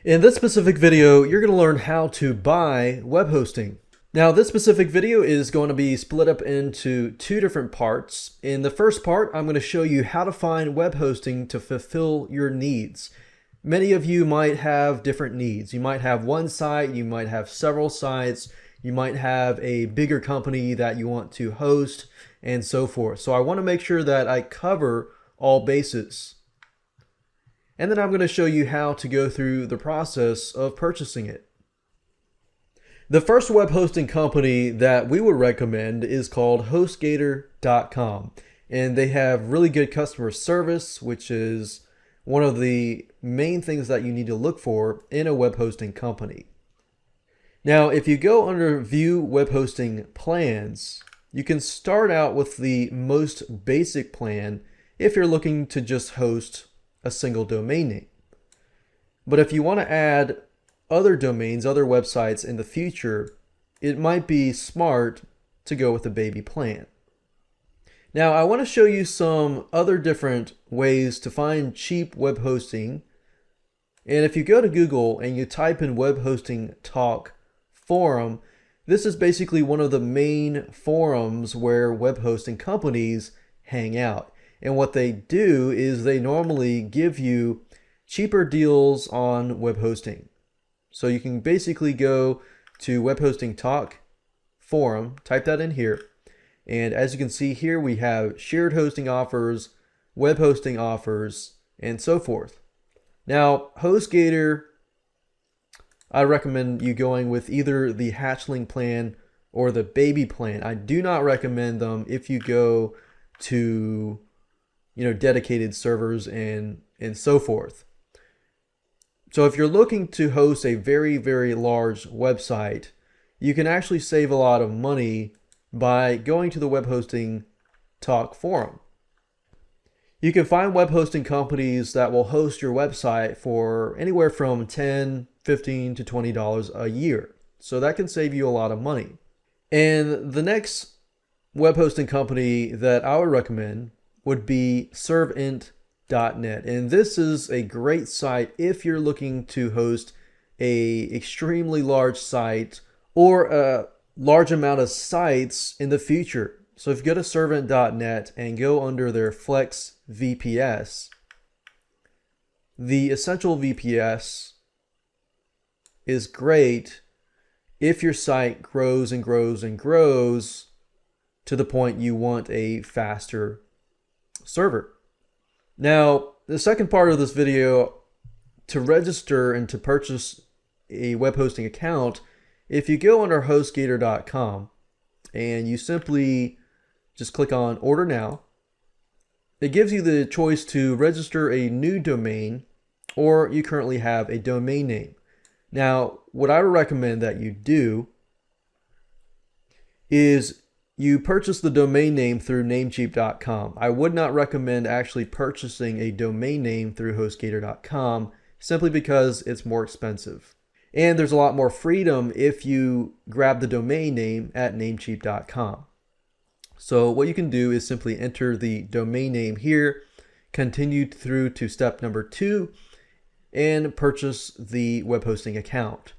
In this specific video, you're going to learn how to buy web hosting. Now, this specific video is going to be split up into two different parts. In the first part, I'm going to show you how to find web hosting to fulfill your needs. Many of you might have different needs. You might have one site, you might have several sites, you might have a bigger company that you want to host, and so forth. So I want to make sure that I cover all bases. And then I'm going to show you how to go through the process of purchasing it. The first web hosting company that we would recommend is called HostGator.com. And they have really good customer service, which is one of the main things that you need to look for in a web hosting company. Now, if you go under View Web Hosting Plans, you can start out with the most basic plan if you're looking to just host a single domain name. But if you want to add other domains, other websites in the future, it might be smart to go with a baby plan. Now, I want to show you some other different ways to find cheap web hosting. And if you go to Google and you type in Web Hosting Talk Forum, this is basically one of the main forums where web hosting companies hang out. And what they do is they normally give you cheaper deals on web hosting. So you can basically go to Web Hosting Talk Forum, type that in here. And as you can see here, we have shared hosting offers, web hosting offers, and so forth. Now, HostGator, I recommend you going with either the Hatchling plan or the baby plan. I do not recommend them if you go to dedicated servers and so forth. So if you're looking to host a very, very large website, you can actually save a lot of money by going to the Web Hosting Talk Forum. You can find web hosting companies that will host your website for anywhere from $10, $15 to $20 a year. So that can save you a lot of money. And the next web hosting company that I would recommend would be Servant.net. And this is a great site if you're looking to host a extremely large site or a large amount of sites in the future. So if you go to Servant.net and go under their Flex VPS, the Essential VPS is great if your site grows and grows and grows to the point you want a faster server. Now, the second part of this video, to register and to purchase a web hosting account, if you go under HostGator.com and you simply just click on Order Now, it gives you the choice to register a new domain or you currently have a domain name. Now, what I would recommend that you do is you purchase the domain name through Namecheap.com. I would not recommend actually purchasing a domain name through HostGator.com simply because it's more expensive. And there's a lot more freedom if you grab the domain name at Namecheap.com. So what you can do is simply enter the domain name here, continue through to step number 2, and purchase the web hosting account.